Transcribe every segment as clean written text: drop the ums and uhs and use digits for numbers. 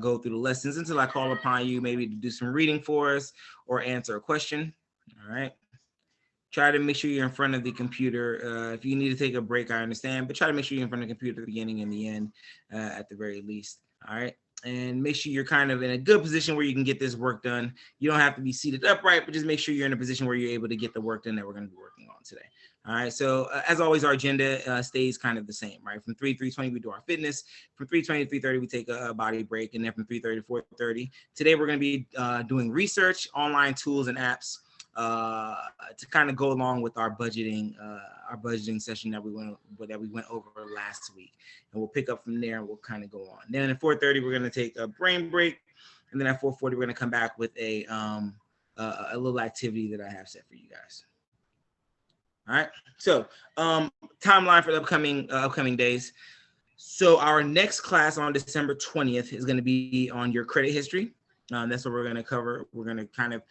go through the lessons until I call upon you, maybe to do some reading for us or answer a question. All right. Try to make sure you're in front of the computer. If you need to take a break, I understand, but try to make sure you're in front of the computer at the beginning and the end, at the very least. All right. And make sure you're kind of in a good position where you can get this work done. You don't have to be seated upright, but just make sure you're in a position where you're able to get the work done that we're going to be working on today. All right. So as always, our agenda stays kind of the same, right? From 3:20, we do our fitness. From 3:20 to 3:30, we take a body break. And then from 3:30 to 4:30, today we're going to be doing research, online tools and apps to kind of go along with our budgeting session that we went over last week, and we'll pick up from there and we'll kind of go on. Then at 4:30 we're going to take a brain break, and then at 4:40 we're going to come back with a little activity that I have set for you guys. All right. So timeline for the upcoming days. So our next class on December 20th is going to be on your credit history. That's what we're going to cover. We're going to kind of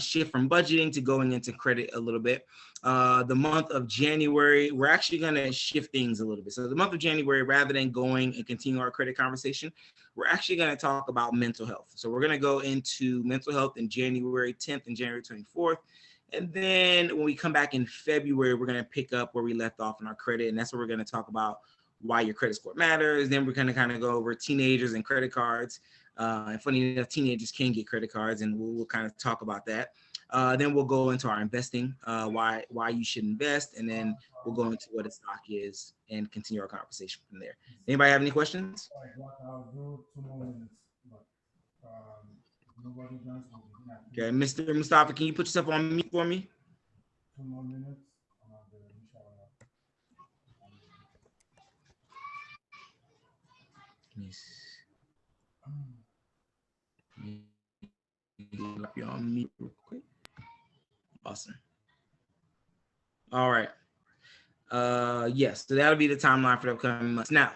shift from budgeting to going into credit a little bit. The month of January, we're actually going to shift things a little bit. So the month of January, rather than going and continue our credit conversation, we're actually going to talk about mental health. So we're going to go into mental health in January 10th and January 24th. And then when we come back in February, we're going to pick up where we left off in our credit. And that's what we're going to talk about, why your credit score matters. Then we're going to kind of go over teenagers and credit cards. And funny enough, teenagers can get credit cards, and we'll kind of talk about that. Then we'll go into our investing, why you should invest, and then we'll go into what a stock is and continue our conversation from there. Anybody have any questions? Okay, Mr. Mustafa, can you put yourself on mute for me? 2 more minutes. Yes. You on mute real quick. Awesome. All right. Yes, so that'll be the timeline for the upcoming months. Now,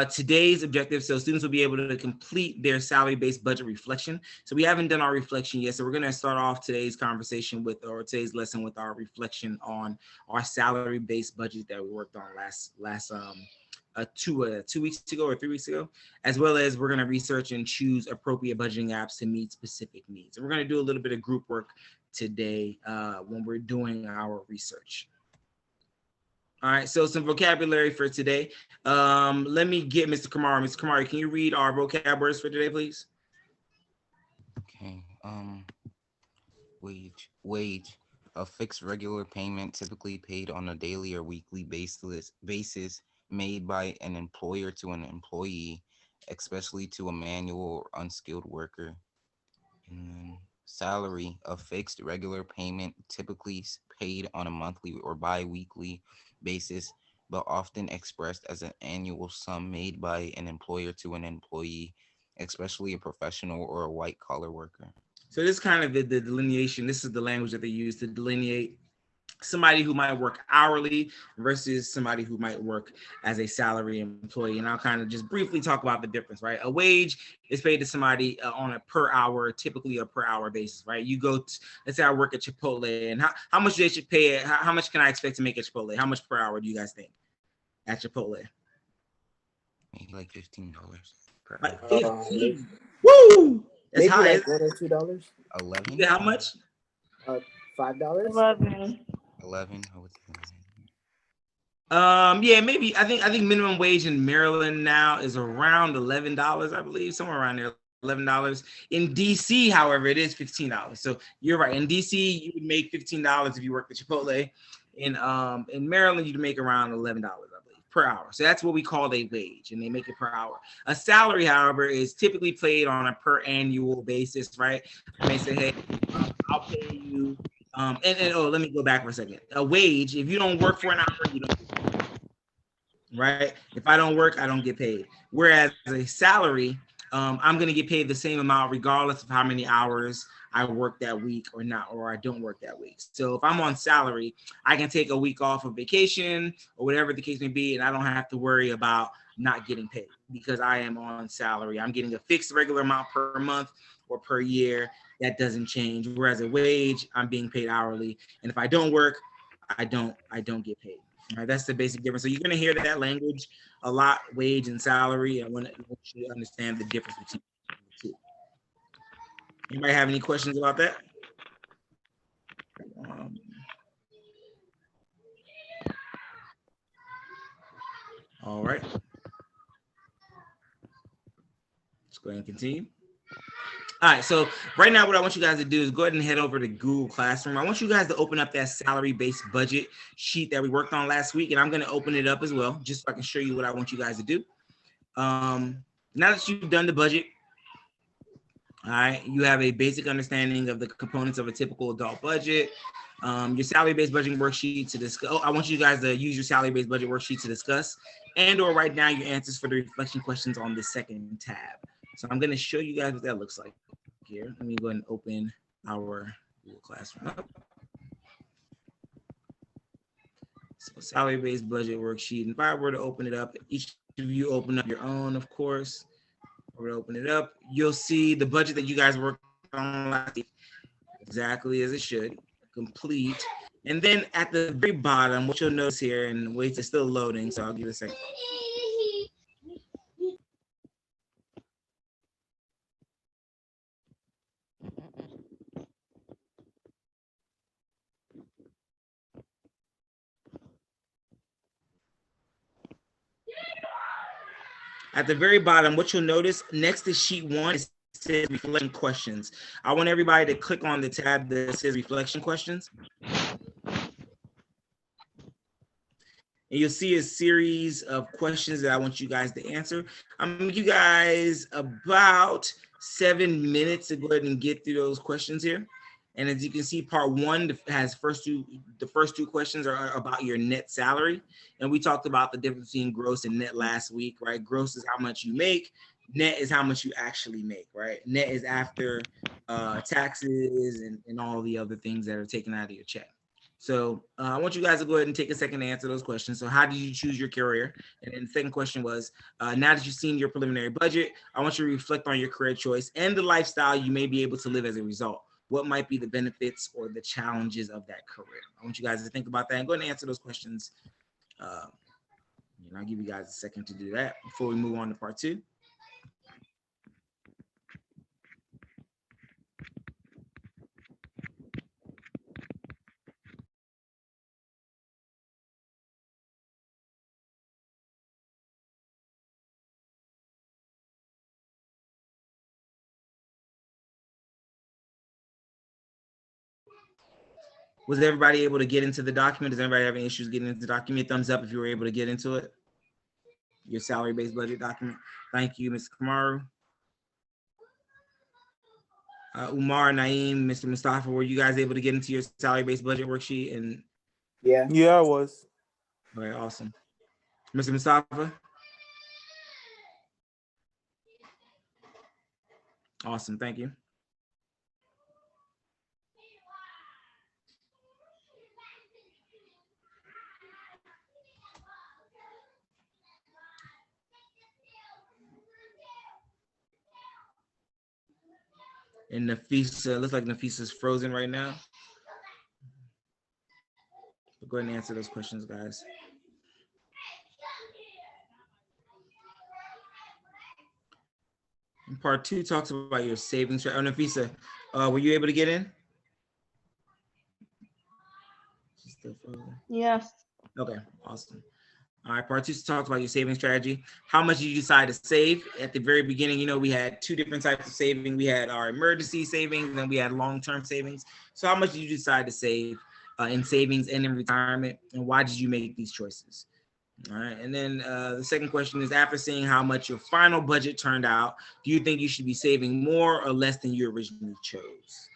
today's objective, so students will be able to complete their salary-based budget reflection. So we haven't done our reflection yet, so we're going to start off today's conversation with, or today's lesson with, our reflection on our salary-based budget that we worked on last 2 weeks ago or 3 weeks ago, as well as we're going to research and choose appropriate budgeting apps to meet specific needs. And we're going to do a little bit of group work today when we're doing our research. All right, so some vocabulary for today. Let me get Mr. Kamara. Mr. Kamara, can you read our vocab words for today, please? Okay. Wage, a fixed regular payment typically paid on a daily or weekly basis made by an employer to an employee, especially to a manual or unskilled worker. And then salary, a fixed regular payment typically paid on a monthly or bi-weekly basis, but often expressed as an annual sum made by an employer to an employee, especially a professional or a white-collar worker. So this is kind of the delineation. This is the language that they use to delineate somebody who might work hourly versus somebody who might work as a salary employee. And I'll kind of just briefly talk about the difference, right? A wage is paid to somebody on a per hour, typically a per hour basis, right? You go, let's say I work at Chipotle, and how much they should pay, how much can I expect to make at Chipotle? How much per hour do you guys think at Chipotle? Maybe like $15 per hour. Like 15. Woo! That's Maybe high. like $1 or $2. 11. How much? $5. 11. I would say. Yeah, maybe. I think minimum wage in Maryland now is around $11, I believe, somewhere around there. $11. In DC, however, it is $15. So you're right. In DC, you would make $15 if you worked at Chipotle. In Maryland, you'd make around $11, I believe, per hour. So that's what we call a wage, and they make it per hour. A salary, however, is typically paid on a per annual basis, right? I may say, hey, I'll pay you. Let me go back for a second. A wage, if you don't work for an hour, you don't get paid, right? If I don't work, I don't get paid. Whereas a salary, I'm going to get paid the same amount regardless of how many hours I work that week or not, or I don't work that week. So if I'm on salary, I can take a week off of vacation or whatever the case may be, and I don't have to worry about not getting paid because I am on salary. I'm getting a fixed regular amount per month or per year. That doesn't change. Whereas a wage, I'm being paid hourly. And if I don't work, I don't get paid. All right, that's the basic difference. So you're going to hear that language a lot, wage and salary. I want you to understand the difference between. Anybody have any questions about that? Um, all right. Let's go ahead and continue. All right, so right now what I want you guys to do is go ahead and head over to Google Classroom. I want you guys to open up that salary-based budget sheet that we worked on last week, and I'm going to open it up as well, just so I can show you what I want you guys to do. Now that you've done the budget, all right, you have a basic understanding of the components of a typical adult budget. Your salary-based budgeting worksheet to discuss. Oh, I want you guys to use your salary-based budget worksheet to discuss and/or write down your answers for the reflection questions on the second tab. So I'm going to show you guys what that looks like here. Let me go ahead and open our Google Classroom up. So salary-based budget worksheet. And if I were to open it up, each of you open up your own, of course. We're gonna open it up. You'll see the budget that you guys worked on last week, exactly as it should, complete. And then at the very bottom, what you'll notice here, and wait, it's still loading, so I'll give it a second. At the very bottom, what you'll notice next to sheet 1 is says reflection questions. I want everybody to click on the tab that says reflection questions. And you'll see a series of questions that I want you guys to answer. I'm gonna give you guys about 7 minutes to go ahead and get through those questions here. And as you can see, part 1 has the first two questions are about your net salary. And we talked about the difference between gross and net last week, right? Gross is how much you make. Net is how much you actually make, right? Net is after taxes and all the other things that are taken out of your check. So I want you guys to go ahead and take a second to answer those questions. So how did you choose your career? And then the second question was, now that you've seen your preliminary budget, I want you to reflect on your career choice and the lifestyle you may be able to live as a result. What might be the benefits or the challenges of that career? I want you guys to think about that and go ahead and answer those questions. And I'll give you guys a second to do that before we move on to part 2. Was everybody able to get into the document? Does anybody have any issues getting into the document? Thumbs up if you were able to get into it. Your salary-based budget document. Thank you, Mr. Kamaru. Umar, Naeem, Mr. Mustafa, were you guys able to get into your salary-based budget worksheet? And Yeah. Yeah, I was. all right, awesome. Mr. Mustafa? Awesome, thank you. And Nafisa, looks like Nafisa's frozen right now. Go ahead and answer those questions, guys. And part 2 talks about your savings. Oh, Nafisa, were you able to get in? Still frozen. Yes. Okay, awesome. All right, part 2 talks about your saving strategy. How much did you decide to save? At the very beginning, you know, we had 2 different types of saving. We had our emergency savings and we had long-term savings. So how much did you decide to save in savings and in retirement? And why did you make these choices? All right, and then the second question is, after seeing how much your final budget turned out, do you think you should be saving more or less than you originally chose?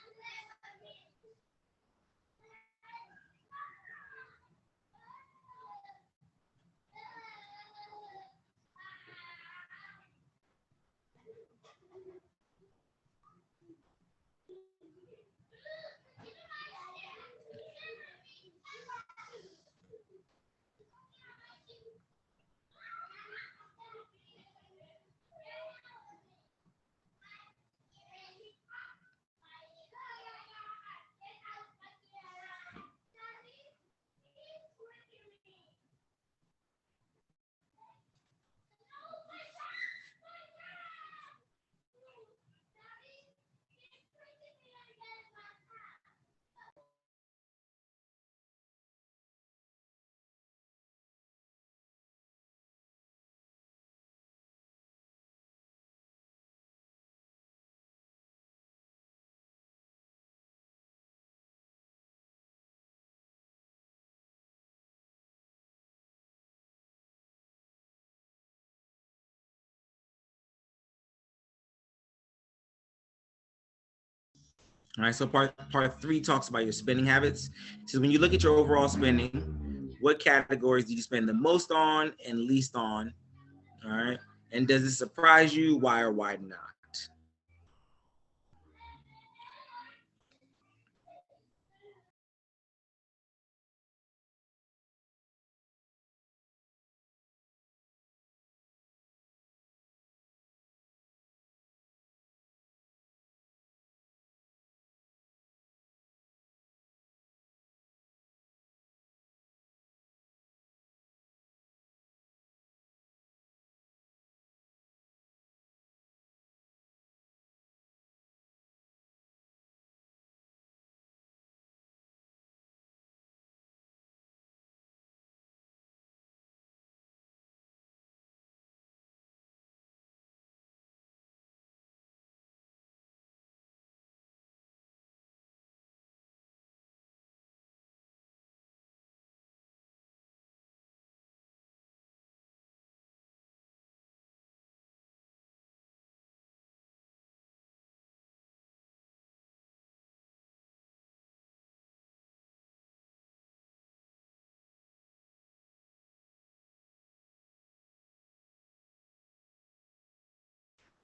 All right, so part three talks about your spending habits. It says when you look at your overall spending, what categories do you spend the most on and least on? All right, and does it surprise you? Why or why not?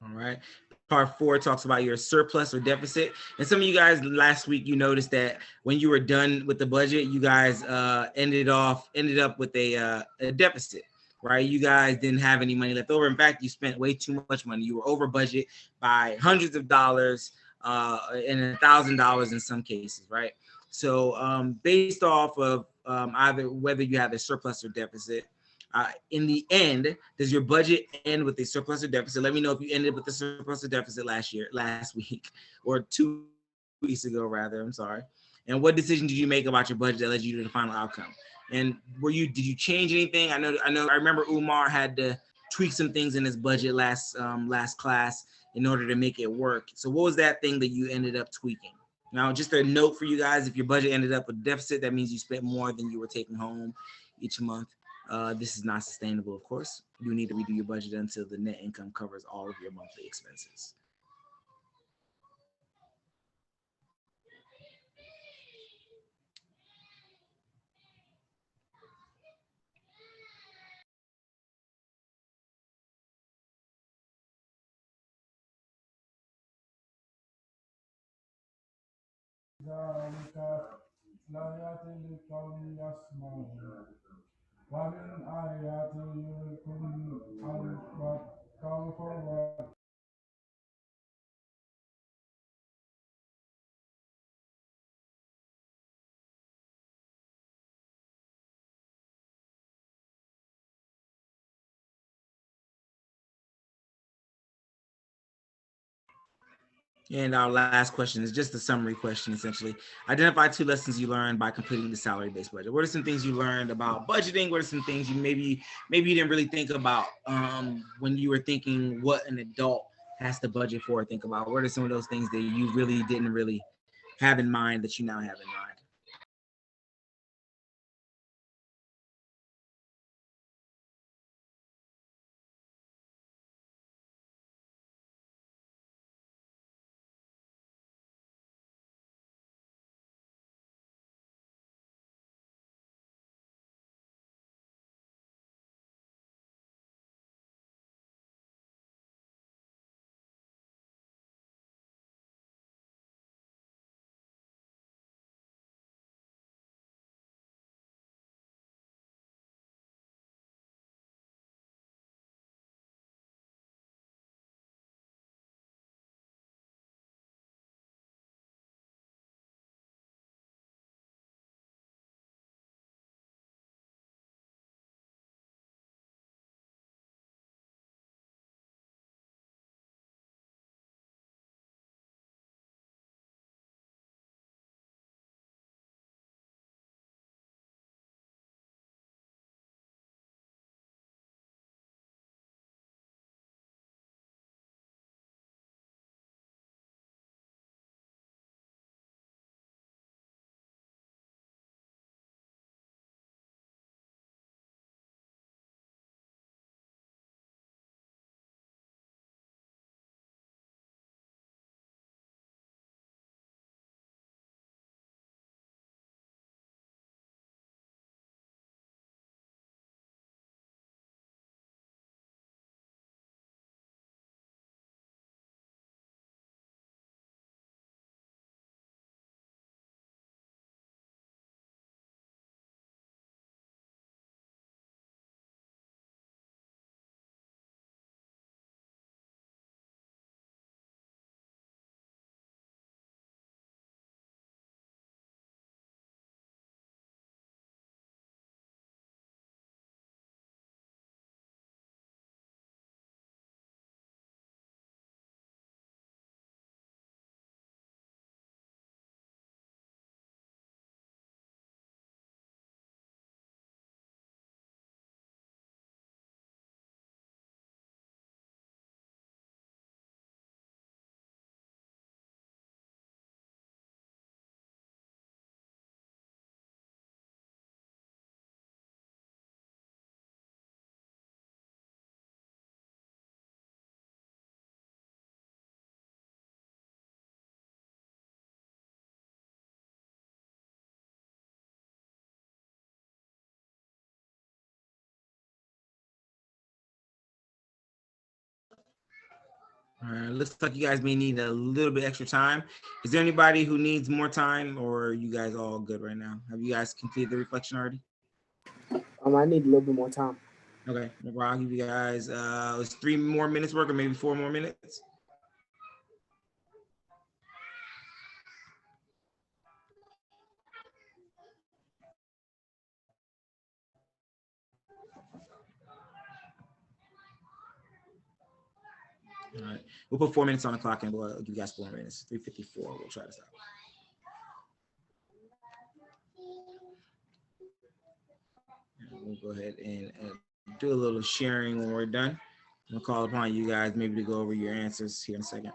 All right. Part four talks about your surplus or deficit. And some of you guys last week, you noticed that when you were done with the budget, you guys ended up with a deficit, right? You guys didn't have any money left over. In fact, you spent way too much money. You were over budget by hundreds of dollars and $1,000 in some cases, right? So based off of either whether you have a surplus or deficit, in the end, does your budget end with a surplus or deficit? Let me know if you ended with a surplus or deficit last week, or 2 weeks ago, rather. I'm sorry. And what decision did you make about your budget that led you to the final outcome? And did you change anything? I remember Umar had to tweak some things in his budget last class in order to make it work. So what was that thing that you ended up tweaking? Now, just a note for you guys: if your budget ended up with a deficit, that means you spent more than you were taking home each month. This is not sustainable, of course. You need to redo your budget until the net income covers all of your monthly expenses. ذلك الآيات لقوم يسمعون ومن آياته يريكم الخوف And our last question is just a summary question, essentially. Identify 2 lessons you learned by completing the salary-based budget. What are some things you learned about budgeting? What are some things you maybe you didn't really think about when you were thinking what an adult has to budget for? Think about what are some of those things that you really didn't really have in mind that you now have in mind? All right, looks like you guys may need a little bit extra time. Is there anybody who needs more time, or are you guys all good right now? Have you guys completed the reflection already? I need a little bit more time. Okay, no problem. I'll give you guys it's 3 more minutes work, or maybe 4 more minutes. All right, we'll put 4 minutes on the clock, and we'll give you guys 4 minutes. 3:54. We'll try to stop. And we'll go ahead and do a little sharing when we're done. We'll call upon you guys maybe to go over your answers here in a second.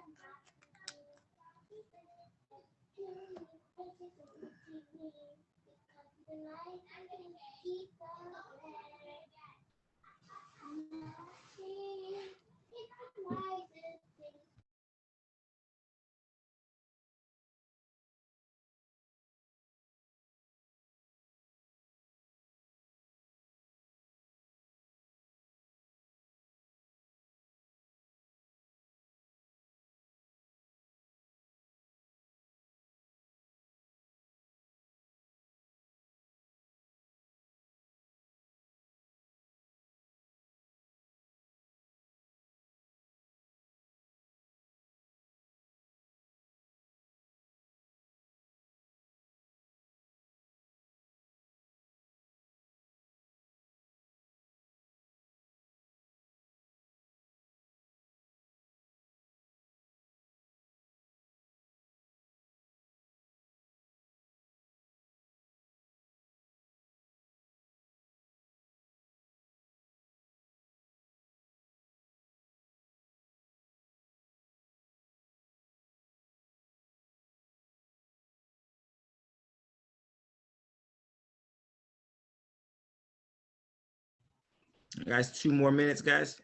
Guys, 2 more minutes, guys.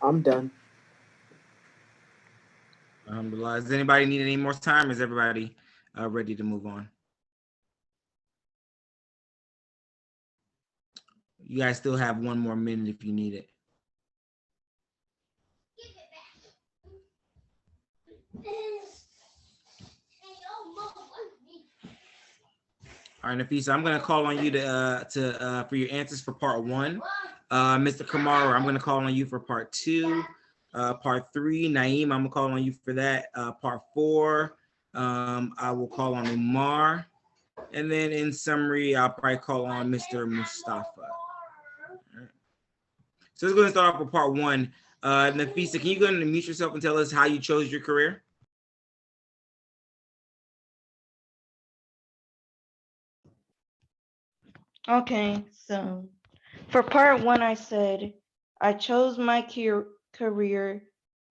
I'm done. Does anybody need any more time? Is everybody ready to move on? You guys still have 1 more minute if you need it. All right, Nafisa, I'm going to call on you to for your answers for part one. Mr. Kamara, I'm going to call on you for part two. Part three, Naeem, I'm going to call on you for that. Part four, I will call on Umar. And then in summary, I'll probably call on Mr. Mustafa. Right. So let's go and start off with part one. Nafisa, can you go ahead and mute yourself and tell us how you chose your career? Okay, so for part one, I said I chose my career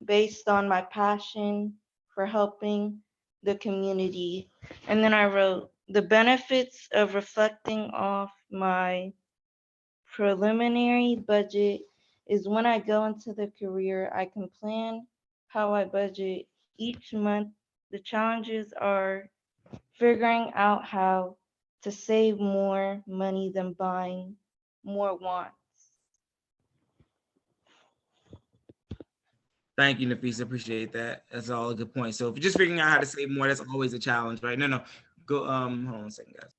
based on my passion for helping the community. And then I wrote the benefits of reflecting off my preliminary budget is when I go into the career, I can plan how I budget each month. The challenges are figuring out how to save more money than buying more wants. Thank you, Nafisa. Appreciate that. That's all a good point. So if you're just figuring out how to save more, that's always a challenge, right? No. Go hold on a second, guys.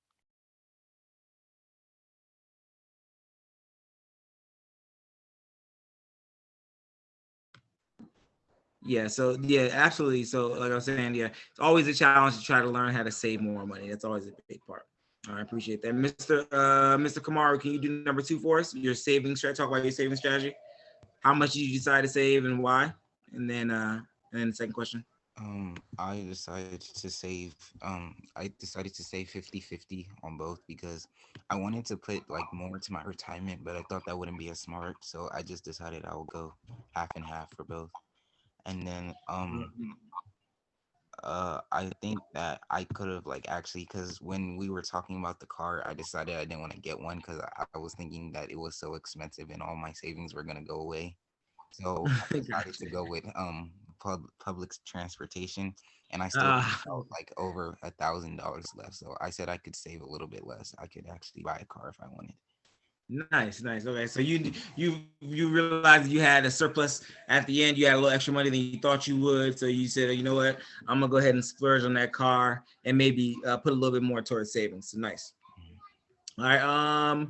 Yeah, so yeah, absolutely. So like I was saying, yeah, it's always a challenge to try to learn how to save more money. That's always a big part. I appreciate that. Mr. Kamaru, can you do number two for us? Your saving strategy. Talk about your saving strategy. How much did you decide to save and why? And then the second question. I decided to save 50-50 on both because I wanted to put like more into my retirement, but I thought that wouldn't be as smart. So I just decided I will go half and half for both. And then I think that I could have like actually, because when we were talking about the car, I decided I didn't want to get one because I was thinking that it was so expensive and all my savings were gonna go away. So I decided to Gotcha. go with public transportation, and I still Uh, had about like over $1,000 left. So I said I could save a little bit less. I could actually buy a car if I wanted. nice, nice. Okay, so you realized you had a surplus at the end. You had a little extra money than you thought you would. So you said, you know what, I'm gonna go ahead and splurge on that car and maybe put a little bit more towards savings. So nice. All right.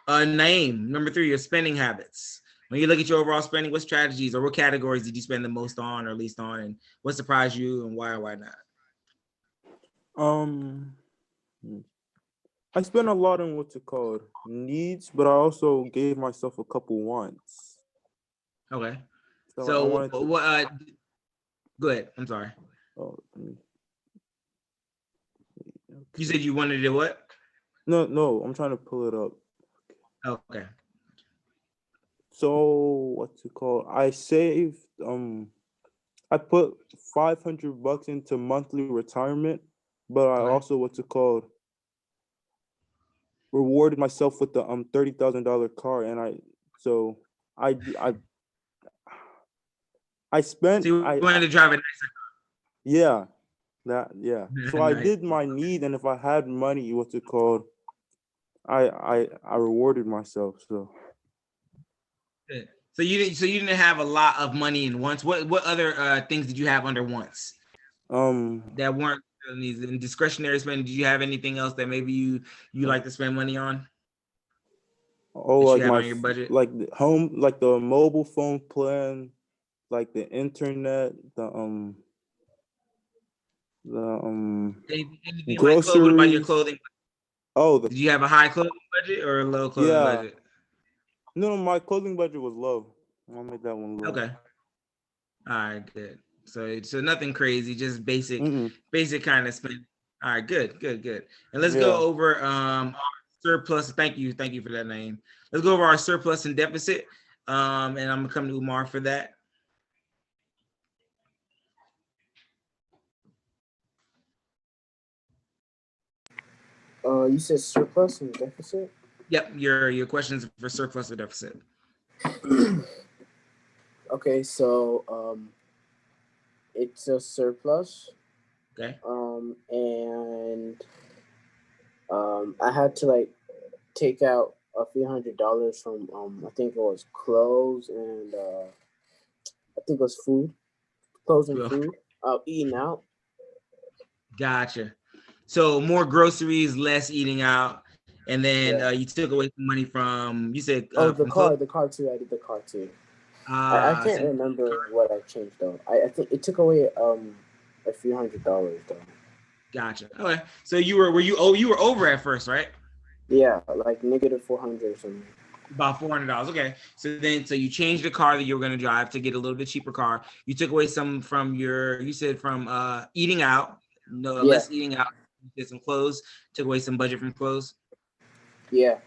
Naeem, number 3, your spending habits. When you look at your overall spending, what strategies or what categories did you spend the most on or least on, and what surprised you and why or why not? Um, I spent a lot on what's it called needs, but I also gave myself a couple wants. Okay. So I So wanted to. what? Go ahead. I'm sorry. Oh, You said you wanted to what? no, I'm trying to pull it up. Okay. So what's it called? I saved. I put $500 into monthly retirement, but I Okay. also what's it called? Rewarded myself with the $30,000 car, and I I I So spent you wanted to drive a yeah yeah. So I nice. did my need, and if I had money, what's it called? I rewarded myself. So Good. So you didn't have a lot of money in once. What other things did you have under once that weren't needs and discretionary spending? Did you have anything else that maybe you like to spend money on oh, that you like had on your budget? like the home, like the mobile phone plan, like the internet, Anything like clothes? What about your groceries. clothing? Oh, Did you have a high clothing budget or a low clothing yeah. budget? No, my clothing budget was low. I'll make that one low. Okay. All right, good. So nothing crazy, just basic Mm-mm. basic kind of spending. All right, good, good, good. And let's go Yeah. over our surplus. Thank you for that name. Let's go over our surplus and deficit. And I'm gonna come to Umar for that. You said surplus and deficit. Yep, your questions for surplus or deficit. Okay, so it's a surplus. Okay. And I had to like take out a few $100s from I think it was clothes and I think it was food, clothes and Well, food. Eating out. gotcha. So more groceries, less eating out, and then Yeah. you took away some money from you said Oh, from clothes. the car too. I did the car too. I So can't remember what I changed though. I think it took away a few $100s though. gotcha. Okay. So you were over at first, right? Yeah, like negative 400 or something. About $400. Okay. So you changed the car that you were going to drive to get a little bit cheaper car. You took away some from you said from eating out, no Yeah, less eating out. You did some clothes, took away some budget from clothes. yeah.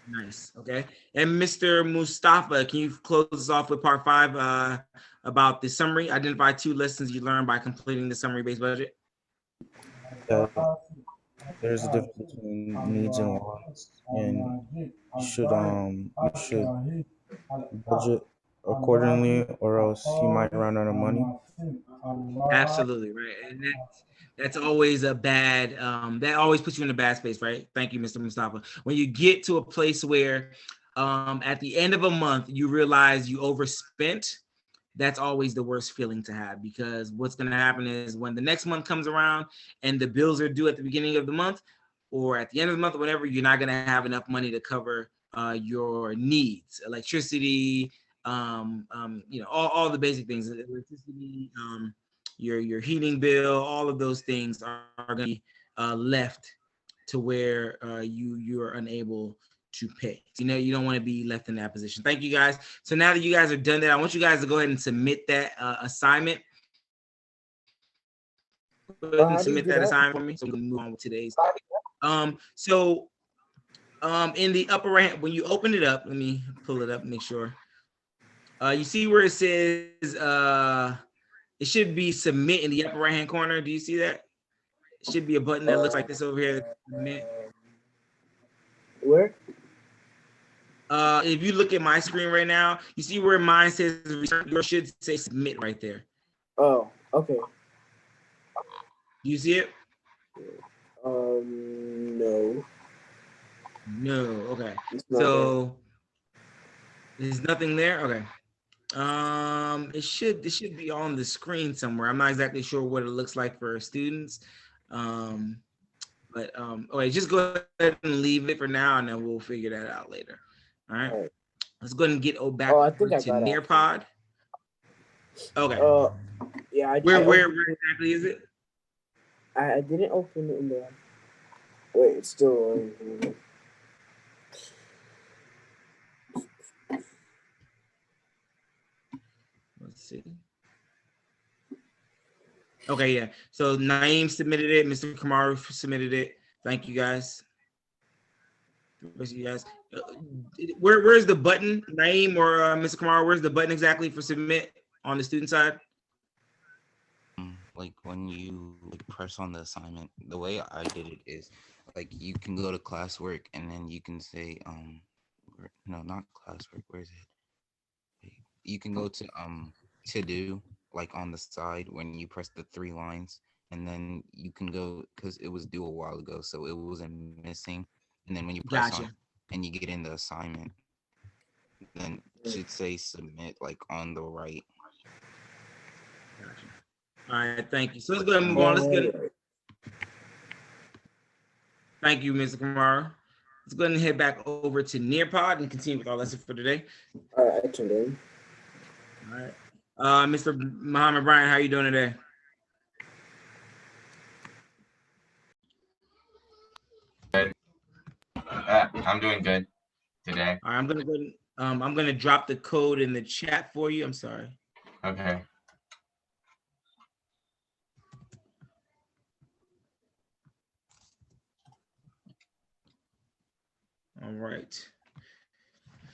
Nice. Okay. And Mr. Mustafa, can you close us off with part 5 about the summary? Identify 2 lessons you learned by completing the summary based budget. That there's a difference between needs and wants, and you should budget accordingly, or else you might run out of money. Absolutely right, and that's always a bad. That always puts you in a bad space, right? Thank you, Mr. Mustafa. When you get to a place where, at the end of a month, you realize you overspent, that's always the worst feeling to have, because what's going to happen is when the next month comes around and the bills are due at the beginning of the month or at the end of the month or whatever, you're not going to have enough money to cover your needs, electricity, all the basic things, electricity, your heating bill, all of those things are going to be left to where you are unable to pay. You don't want to be left in that position. Thank you guys. So now that you guys are done that, I want you guys to go ahead and submit that assignment. Go ahead and How do you submit do that that? assignment for me so we can move on with today's. In the upper right, when you open it up, let me pull it up, make sure. You see where it says It should be submit in the upper right hand corner. Do you see that? It should be a button that looks like this over here. Submit. Where? If you look at my screen right now, you see where mine says return, yours should say submit right there. Oh, okay. Do you see it? No. No. Okay. It's not So there's nothing there. Okay. It should be on the screen somewhere. I'm not exactly sure what it looks like for students. But okay, just go ahead and leave it for now, and then we'll figure that out later. All right. All right. Let's go ahead and get back Oh, I over think I to got it. Nearpod. Okay. Yeah. Where exactly is it? I didn't open it in the. Wait, it's still. Let's see. Okay, yeah. So Naeem submitted it. Mr. Kamaru submitted it. Thank you guys. You guys. Where's the button, Naeem or Mr. Kamaru? Where's the button exactly for submit on the student side? Like when you press on the assignment, the way I did it is like you can go to classwork and then you can say no, not classwork. Where is it? You can go to do, like on the side when you press the 3 lines, and then you can go, because it was due a while ago, so it wasn't missing. And then when you press on and you get in the assignment, then it should say submit like on the right. Gotcha. All right, thank you. So let's go ahead and move on. Let's get it. Thank you, Mr. Kamara. Let's go ahead and head back over to Nearpod and continue with our lesson for today. All right, I tuned in. All right. Mr. Muhammad Bryan, how are you doing today? Good. I'm doing good today. All right, I'm gonna go. I'm gonna drop the code in the chat for you. I'm sorry. Okay. All right.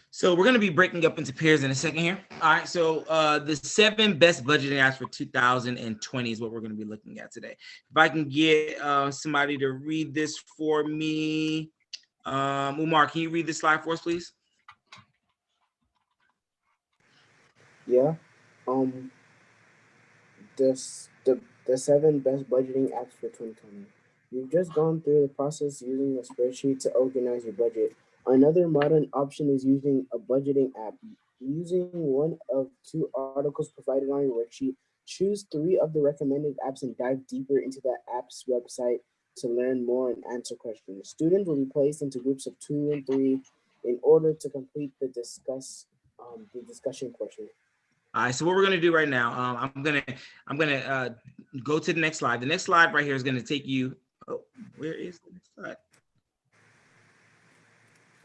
So we're going to be breaking up into pairs in a second here. All right. So the 7 best budgeting apps for 2020 is what we're going to be looking at today. If I can get somebody to read this for me. Umar, can you read this slide for us, please? Yeah. The 7 best budgeting apps for 2020. You've just gone through the process using a spreadsheet to organize your budget. Another modern option is using a budgeting app. Using one of 2 articles provided on your worksheet, choose 3 of the recommended apps and dive deeper into that app's website to learn more and answer questions. Students will be placed into groups of 2 and 3 in order to complete the discussion portion. All right, so what we're gonna do right now, I'm gonna go to the next slide. The next slide right here is gonna take you. Oh, where is the next slide?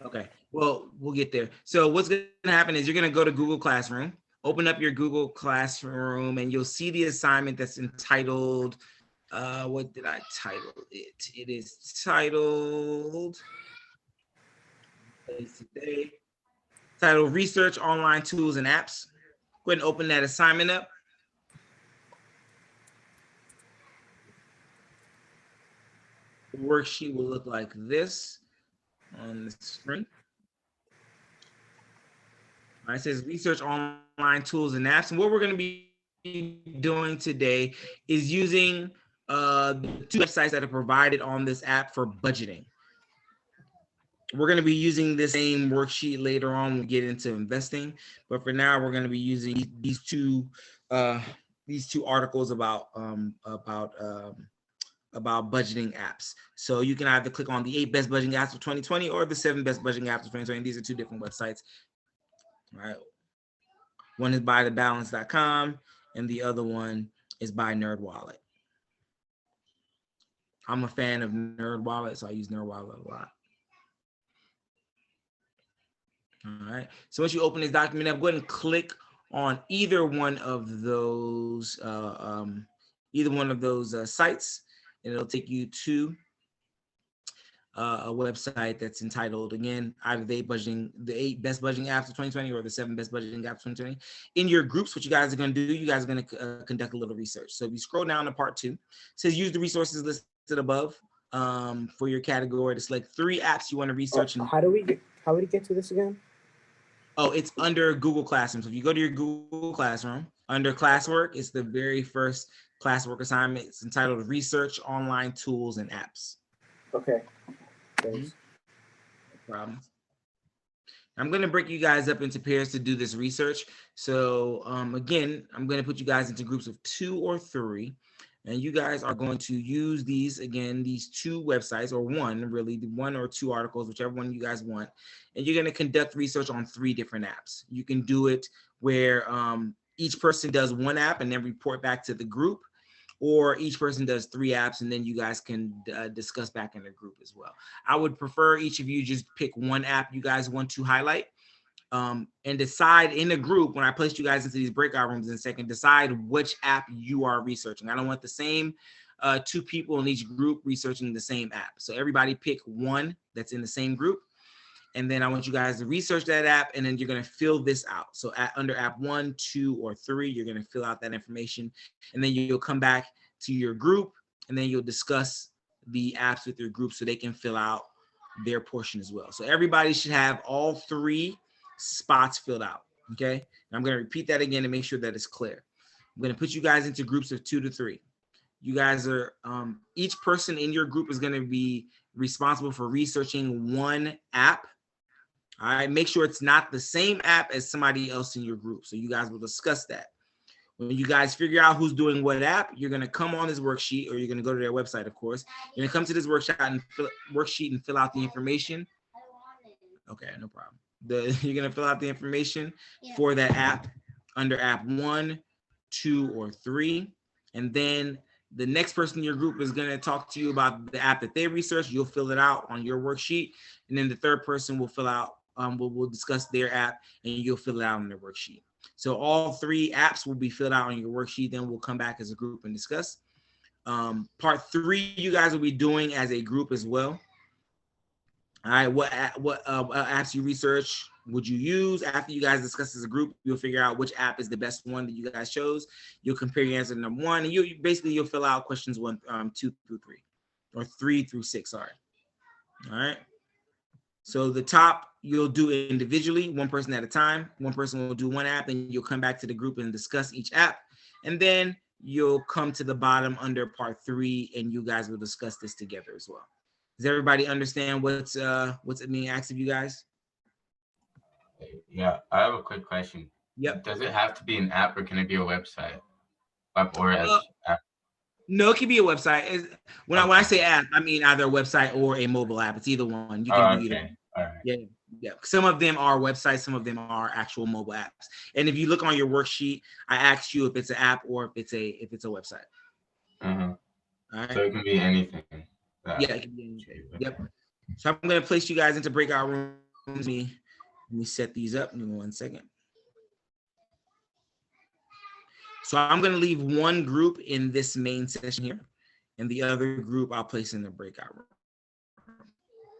Okay, well, we'll get there. So what's gonna happen is you're gonna go to Google Classroom, open up your Google Classroom, and you'll see the assignment that's entitled. What did I title it? It is titled. Today. Titled Research Online Tools and Apps. Go ahead and open that assignment up. The worksheet will look like this on the screen. All right, it says Research Online Tools and Apps. And what we're going to be doing today is using the 2 websites that are provided on this app for budgeting. We're going to be using the same worksheet later on when we get into investing, but for now we're going to be using these two articles about budgeting apps. So you can either click on the 8 best budgeting apps of 2020 or the 7 best budgeting apps of 2020. These are 2 different websites. All right. One is by thebalance.com and the other one is by NerdWallet. I'm a fan of NerdWallet, so I use NerdWallet a lot. All right. So once you open this document up, go ahead and click on either one of those sites, and it'll take you to a website that's entitled, again, either the 8 best budgeting apps of 2020 or the 7 best budgeting apps of 2020. In your groups, what you guys are going to do, you guys are going to conduct a little research. So if you scroll down to part 2, it says use the resources listed above for your category to select 3 apps you want to research. How do we get to this again? Oh, it's under Google Classroom. So if you go to your Google Classroom, under classwork, it's the very first classwork assignment. It's entitled Research Online Tools and Apps. Okay. Thanks. No problem. I'm going to break you guys up into pairs to do this research. So again, I'm going to put you guys into groups of 2 or 3. And you guys are going to use these 2 websites, or really, 1 or 2 articles, whichever one you guys want. And you're going to conduct research on 3 different apps. You can do it where each person does 1 app and then report back to the group, or each person does 3 apps and then you guys can discuss back in the group as well. I would prefer each of you just pick 1 app you guys want to highlight. And decide in the group, when I place you guys into these breakout rooms in a second, decide which app you are researching. I don't want the same 2 people in each group researching the same app. So everybody pick 1 that's in the same group. And then I want you guys to research that app, and then you're going to fill this out. So under app 1, 2, or 3, you're going to fill out that information. And then you'll come back to your group, and then you'll discuss the apps with your group so they can fill out their portion as well. So everybody should have all 3 spots filled out. Okay, and I'm going to repeat that again to make sure that it's clear. I'm going to put you guys into groups of 2 to 3. You guys are each person in your group is going to be responsible for researching 1 app. All right, make sure it's not the same app as somebody else in your group. So you guys will discuss that. When you guys figure out who's doing what app, you're going to come on this worksheet, or you're going to go to their website, of course. You're going to come to this worksheet and fill out the information. Okay, no problem. You're going to fill out the information for that app under app 1, 2, or 3. And then the next person in your group is going to talk to you about the app that they researched. You'll fill it out on your worksheet. And then the third person will fill out, we'll discuss their app, and you'll fill it out on their worksheet. So all 3 apps will be filled out on your worksheet. Then we'll come back as a group and discuss. Part 3, you guys will be doing as a group as well. All right, what apps you research would you use? After you guys discuss as a group, you'll figure out which app is the best one that you guys chose. You'll compare your answer to number 1, and you'll fill out questions 1, 2 through 3, or 3 through 6. Sorry. All right. So the top you'll do individually, 1 person at a time. 1 person will do 1 app, and you'll come back to the group and discuss each app, and then you'll come to the bottom under part 3, and you guys will discuss this together as well. Does everybody understand what's being asked of you guys? Yeah, I have a quick question. Yep. Does it have to be an app, or can it be a website? App? No, it can be a website. When I say app, I mean either a website or a mobile app. It's either one. You can do either. All right. Yeah. Some of them are websites. Some of them are actual mobile apps. And if you look on your worksheet, I asked you if it's an app or if it's a website. All right. So it can be anything. Yeah, it can be anything. Yep. So I'm going to place you guys into breakout rooms. Let me set these up. Give me 1 second. So I'm going to leave 1 group in this main session here, and the other group I'll place in the breakout room.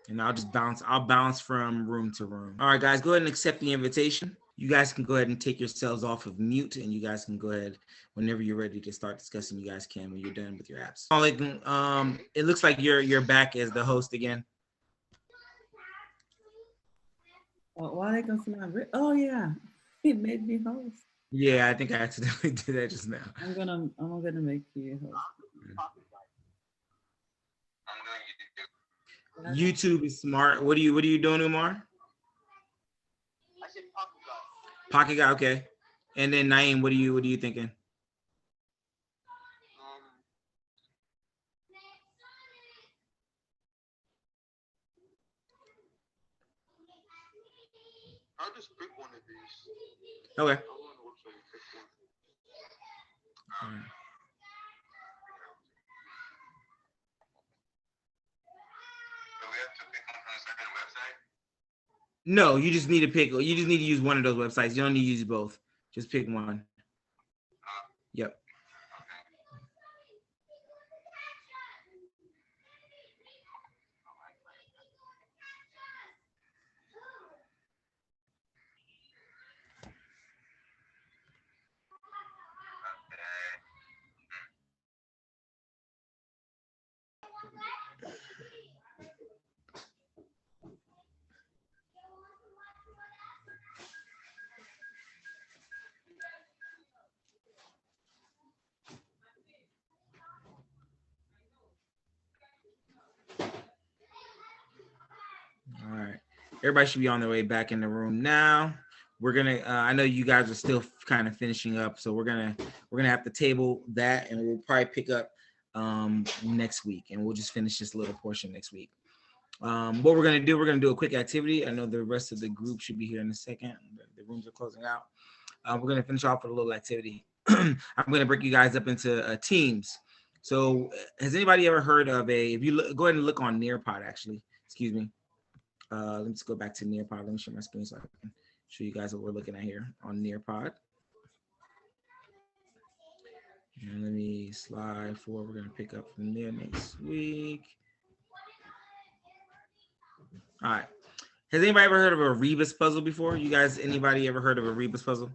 And I'll bounce from room to room. All right, guys, go ahead and accept the invitation. You guys can go ahead and take yourselves off of mute, and you guys can go ahead whenever you're ready to start discussing. You guys can when you're done with your apps. It looks like you're back as the host again. Oh yeah, it made me host. Yeah, I think I accidentally did that just now. I'm gonna make you host. YouTube is smart. What are you doing, Umar? I said Pocket Guy. Pocket Guy, okay. And then Naeem, what are you thinking? I'll just pick one of these. Okay. No, you just need to pick. You just need to use one of those websites. You don't need to use both. Just pick one. Yep. Everybody should be on their way back in the room now. We're gonna. I know you guys are still kind of finishing up, so we're gonna have to table that, and we'll probably pick up next week, and we'll just finish this little portion next week. What we're gonna do a quick activity. I know the rest of the group should be here in a second. The rooms are closing out. We're gonna finish off with a little activity. I'm gonna break you guys up into teams. So, has anybody ever heard of a? If you go ahead and look on Nearpod, actually, excuse me. Let me just go back to Nearpod. Let me share my screen so I can show you guys what we're looking at here on Nearpod. And let me slide forward. We're gonna pick up from there next week. All right. Has anybody ever heard of a rebus puzzle before? You guys, anybody ever heard of a rebus puzzle?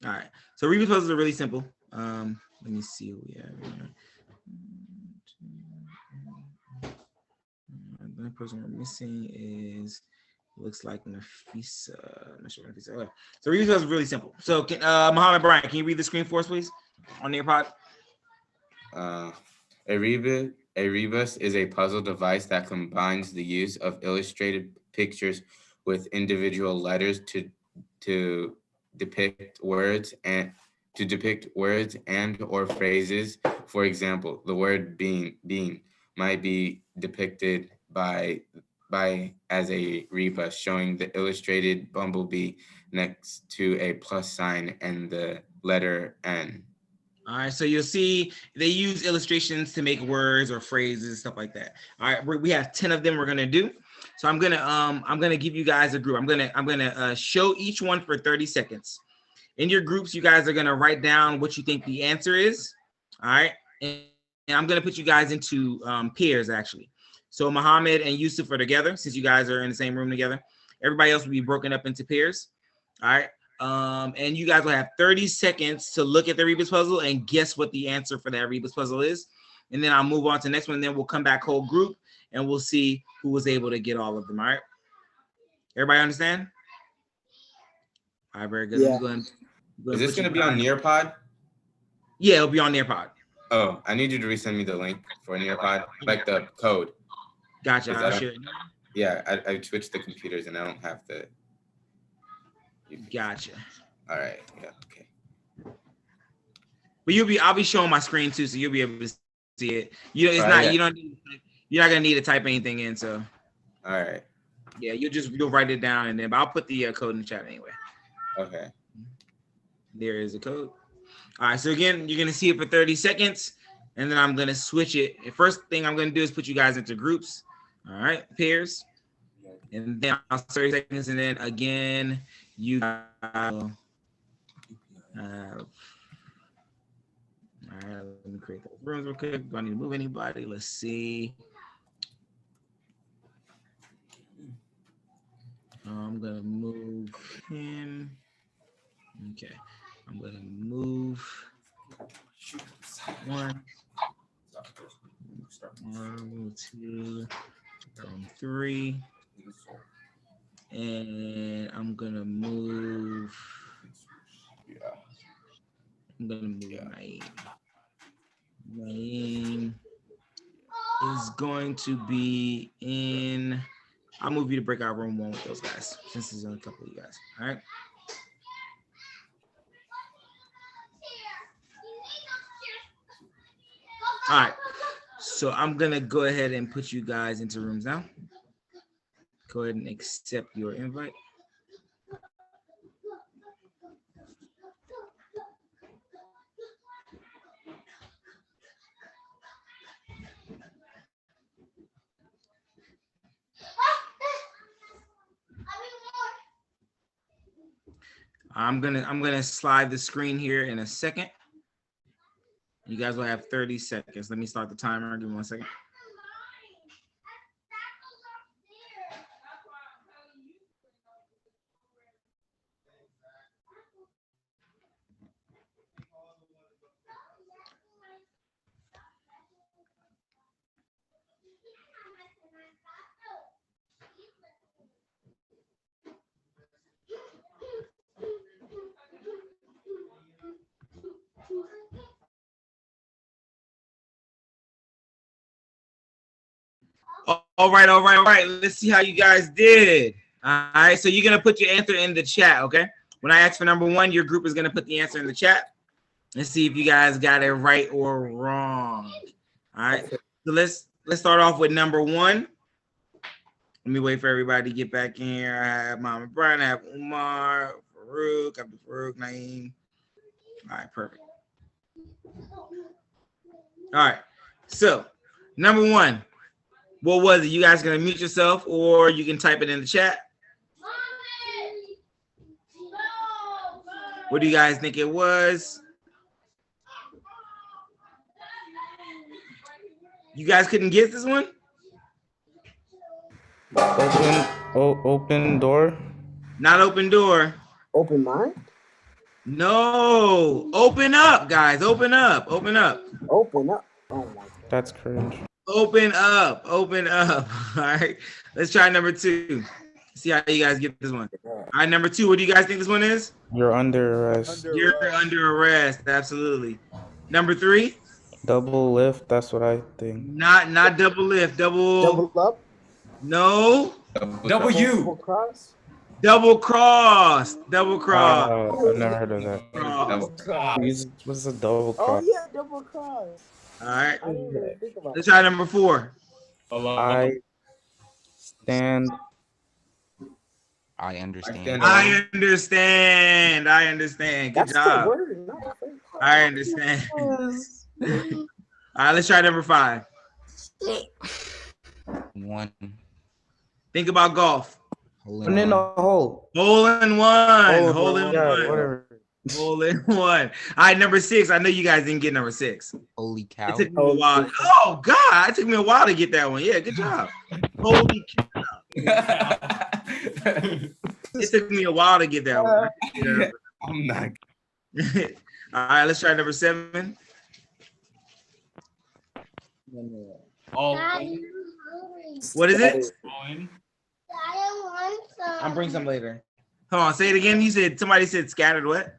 All right. So rebus puzzles are really simple. Let me see what we have here. The only person we're missing is, looks like Nafisa. I'm not sure Nafisa. Okay. So rebus puzzle is really simple. So Muhammad Bryant, can you read the screen for us, please, on your pod? A rebus is a puzzle device that combines the use of illustrated pictures with individual letters to depict words and or phrases. For example, the word bean might be depicted by as a rebus, showing the illustrated bumblebee next to a plus sign and the letter N. All right, so you'll see they use illustrations to make words or phrases, stuff like that. All right, we have 10 of them we're gonna do. So I'm gonna give you guys a group. I'm gonna show each one for 30 seconds. In your groups, you guys are gonna write down what you think the answer is. All right, and I'm gonna put you guys into pairs actually. So Muhammad and Yusuf are together since you guys are in the same room together. Everybody else will be broken up into pairs. All right. And you guys will have 30 seconds to look at the rebus puzzle and guess what the answer for that rebus puzzle is. And then I'll move on to the next one. And then we'll come back whole group and we'll see who was able to get all of them. All right. Everybody understand? All right, very good. Yeah. Is this going to be on Nearpod? Yeah, it'll be on Nearpod. Oh, I need you to resend me the link for Nearpod, like the code. Gotcha. I'll share it. Yeah, I switched the computers and I don't have the. Gotcha. All right. Yeah. Okay. But I'll be showing my screen too, so you'll be able to see it. You're not gonna need to type anything in. So. All right. Yeah, you'll write it down and then. But I'll put the code in the chat anyway. Okay. There is a code. All right. So again, you're gonna see it for 30 seconds, and then I'm gonna switch it. The first thing I'm gonna do is put you guys into groups. All right, pairs, and then I'll 30 seconds, and then again. You all right, let me create those rooms real quick. Do I need to move anybody? Let's see. I'm gonna move him. Okay, I'm gonna move one, 2, 3. And I'm gonna move. I'm gonna move Naeem. Naeem is going to be in. I'll move you to breakout room 1 with those guys, since there's only a couple of you guys. All right. All right. So I'm gonna go ahead and put you guys into rooms now. Go ahead and accept your invite. I'm gonna slide the screen here in a second. You guys will have 30 seconds. Let me start the timer. Give me 1 second. right. Let's see how you guys did. All right, so you're gonna put your answer in the chat, okay? When I ask for number 1, your group is gonna put the answer in the chat. Let's see if you guys got it right or wrong. All right, so let's start off with number 1. Let me wait for everybody to get back in here. I have Mama Brian, I have Umar, Farouk, Naeem. All right, perfect. All right, so number 1, what was it? You guys gonna mute yourself or you can type it in the chat? What do you guys think it was? You guys couldn't guess this one? Open door. Not open door. Open mind? No. Open up, guys. Open up. Open up. Open up. Oh my God. That's cringe. Open up. Open up. All right. Let's try number 2. See how you guys get this one. All right, number 2. What do you guys think this one is? You're under arrest. You're under arrest. Absolutely. Number 3. Double lift. That's what I think. Not double lift. Double up? No. W. Double cross? Double cross. Double cross. I've never heard of that. Cross. What's a double Oh cross? yeah, double cross. All right. I didn't even think about Let's that. try number 4. I stand. I understand. I understand. I understand. Good That's job. the word, not the phrase. I understand. All right, let's try number 5. 1. Think about golf. Hole Put in a hole. Hole in one. Hole in one. Whatever. Hole in one. All right, number 6. I know you guys didn't get number 6. Holy cow. It took me a while. Oh God, it took me a while to get that one. Yeah, good job. Holy cow. It took me a while to get that one. Yeah. I'm not. All right, let's try number 7. What is it? I'm bringing some later. Hold on, say it again. You said somebody said scattered what?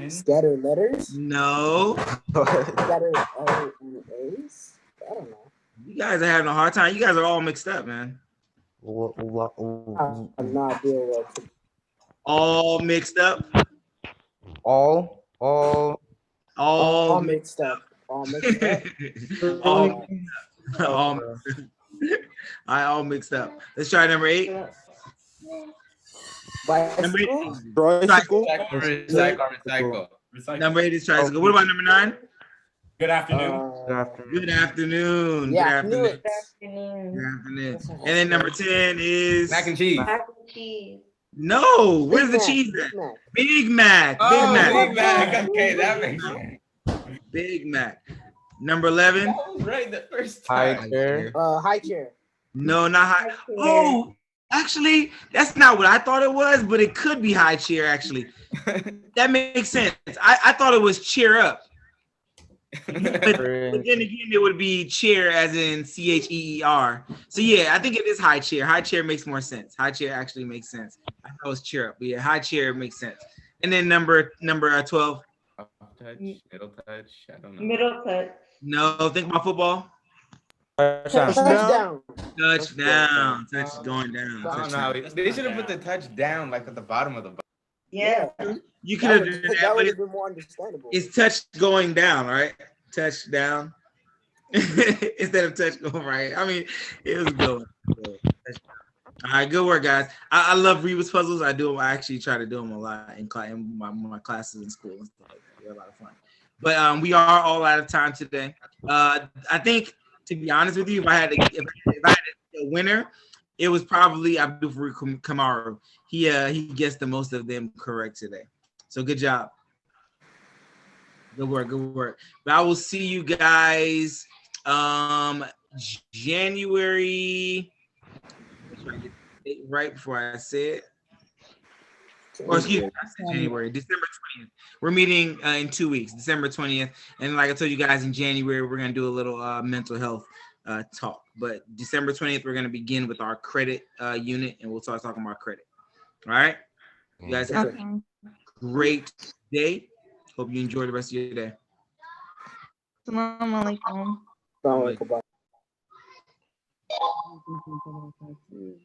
Scattered letters? No. Scattered L and A's? I don't know. You guys are having a hard time. You guys are all mixed up, man. I'm not dealing with All mixed up. All mixed up. All mixed up. all mixed up. Let's try number 8. Number 8. Tricycle. Recycle. Number 8 is tricycle. What about number 9? Good afternoon. Good afternoon. Yeah, Good I knew afternoon. it. Good afternoon. And then number 10 is Mac and cheese. Mac and cheese. no. Where's the Mac, cheese Big at? Mac. Big Mac. Oh, Big Mac. Big Mac. Okay, that makes sense. Big Mac. Number 11. That was right the first high time. chair. High chair. No, not high. Oh, actually, that's not what I thought it was, but it could be high chair, actually. That makes sense. I thought it was cheer up. But then again, it would be chair as in CHEER. So yeah, I think it is high chair. High chair makes more sense. High chair actually makes sense. I thought it was cheer up, but yeah, high chair makes sense. And then number 12. Touch, middle touch. I don't know. Middle touch. No, think about football. Touchdown. Touchdown. Touch is going down. I don't know how they should have put the touch down like at the bottom of the box. Yeah. You could have done That that, but would have been more understandable. it's touch going down, right? Touchdown. Instead of touch going right. I mean, it was good. All right, good work, guys. I love Rebus puzzles. I do them. I actually try to do them a lot in my classes in school and stuff like that. They're a lot of fun. But we are all out of time today. I think, to be honest with you, if I had a winner, it was probably Abdul Farouk Kamaru. He guessed the most of them correct today. So good job. Good work. But I will see you guys January. Right before I said, or excuse me, I said January, December 20th. We're meeting in 2 weeks, December 20th. And like I told you guys, in January, we're going to do a little mental health talk. But December 20th, we're going to begin with our credit unit, and we'll start talking about credit. All right? You guys have a great day. Hope you enjoy the rest of your day. Assalamu alaikum. can think about that too.